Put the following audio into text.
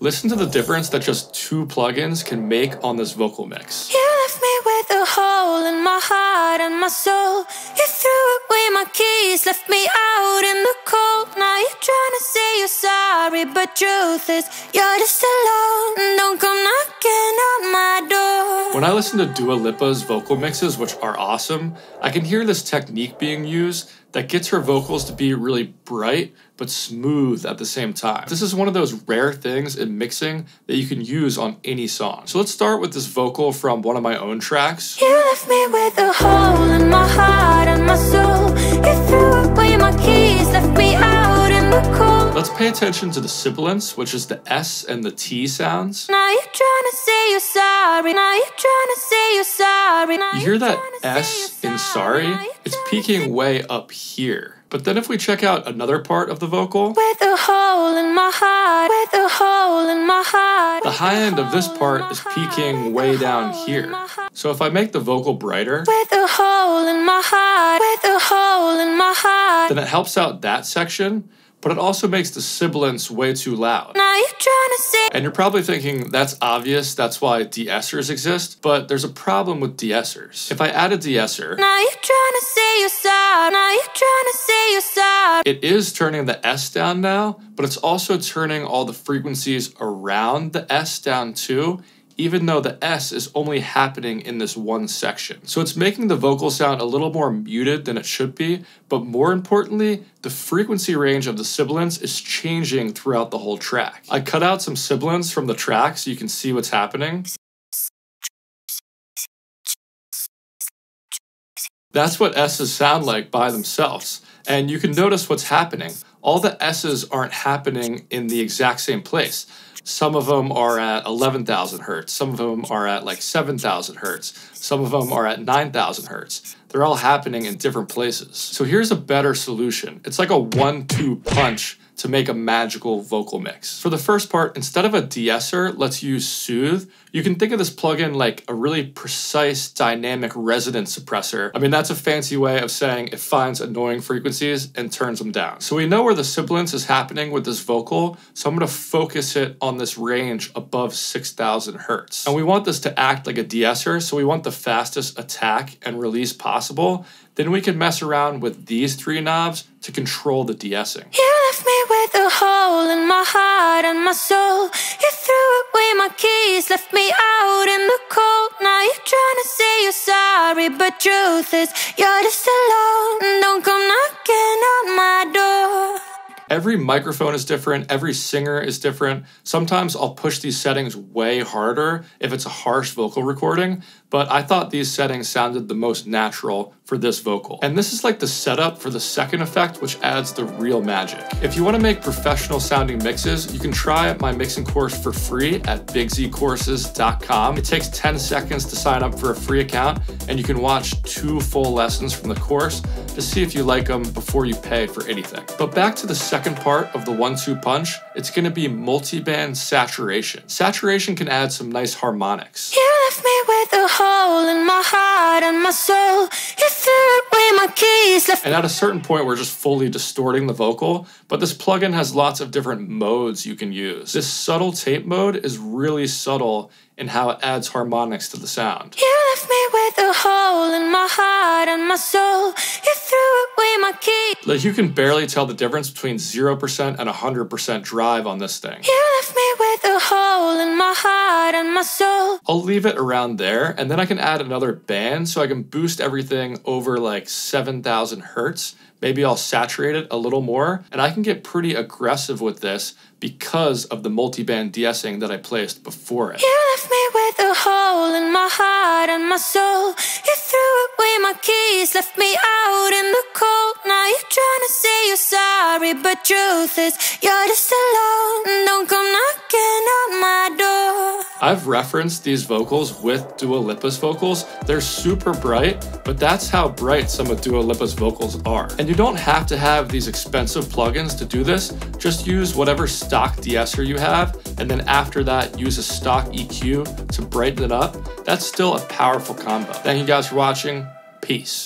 Listen to the difference that just two plugins can make on this vocal mix. You left me with a hole in my heart and my soul. You threw away my keys, left me out in the cold. Now you're trying to say you're sorry, but truth is you're just alone. Don't come knocking on my door. When I listen to Dua Lipa's vocal mixes, which are awesome, I can hear this technique being used that gets her vocals to be really bright but smooth at the same time. This is one of those rare things in mixing that you can use on any song. So let's start with this vocal from one of my own tracks. You left me with a hole in my heart and my soul. You threw away my keys, left me out in the cold. Let's pay attention to the sibilants, which is the S and the T sounds. Now you're trying to say you're sorry. Now you're trying to say you're sorry. You hear that S in sorry? It's peaking way up here. But then if we check out another part of the vocal, with a hole in my heart, with a hole in my heart. The high end of this part is peaking way down here. So if I make the vocal brighter, with a hole in my heart, with a hole in my heart, then it helps out that section, but it also makes the sibilants way too loud. Now you're trying to say. And you're probably thinking, that's obvious, that's why de-essers exist, but there's a problem with de-essers. If I add a de-esser, now you're trying to say you're sorry. Now you're trying to say you're sorry. It is turning the S down now, but it's also turning all the frequencies around the S down too, even though the S is only happening in this one section. So it's making the vocal sound a little more muted than it should be, but more importantly, the frequency range of the sibilants is changing throughout the whole track. I cut out some sibilants from the track so you can see what's happening. That's what S's sound like by themselves. And you can notice what's happening. All the S's aren't happening in the exact same place. Some of them are at 11,000 hertz. Some of them are at like 7,000 hertz. Some of them are at 9,000 hertz. They're all happening in different places. So here's a better solution. It's like a 1-2 punch to make a magical vocal mix. For the first part, instead of a de-esser, let's use Soothe. You can think of this plugin like a really precise dynamic resonance suppressor. I mean, that's a fancy way of saying it finds annoying frequencies and turns them down. So we know where the sibilance is happening with this vocal, so I'm gonna focus it on this range above 6,000 hertz. And we want this to act like a de-esser, so we want the fastest attack and release possible. Then we can mess around with these three knobs to control the de-essing. You left me with a hole in my heart and my soul. You threw away my keys, left me out in the cold. Now you're trying to say you're sorry, but truth is you're just alone. Don't come knocking on my door. Every microphone is different, every singer is different. Sometimes I'll push these settings way harder if it's a harsh vocal recording, but I thought these settings sounded the most natural for this vocal. And this is like the setup for the second effect, which adds the real magic. If you want to make professional sounding mixes, you can try my mixing course for free at bigzcourses.com. It takes 10 seconds to sign up for a free account, and you can watch 2 full lessons from the course to see if you like them before you pay for anything. But back to the second part of the 1-2 punch, it's going to be multi-band saturation. Saturation can add some nice harmonics. You left me with a hole in my heart and my soul. You threw away my keys, left. And at a certain point, we're just fully distorting the vocal, but this plugin has lots of different modes you can use. This subtle tape mode is really subtle in how it adds harmonics to the sound. You left me with a hole in my heart and my soul. You threw away my keys. Like, you can barely tell the difference between 0% and 100% drive on this thing. You left me with a hole in my heart and my soul. I'll leave it around there, and then I can add another band so I can boost everything over like 7,000 hertz. Maybe I'll saturate it a little more, and I can get pretty aggressive with this because of the multi-band de-essing that I placed before it. You left me with a hole in my heart and my soul. You threw away my keys, left me out in the cold. Now you're trying to say you're sorry, but truth is you're just alone. Don't come knocking on my door. I've referenced these vocals with Dua Lipa's vocals. They're super bright, but that's how bright some of Dua Lipa's vocals are. And you don't have to have these expensive plugins to do this. Just use whatever stock de-esser you have, and then after that, use a stock EQ to brighten it up. That's still a powerful combo. Thank you guys for watching. Peace.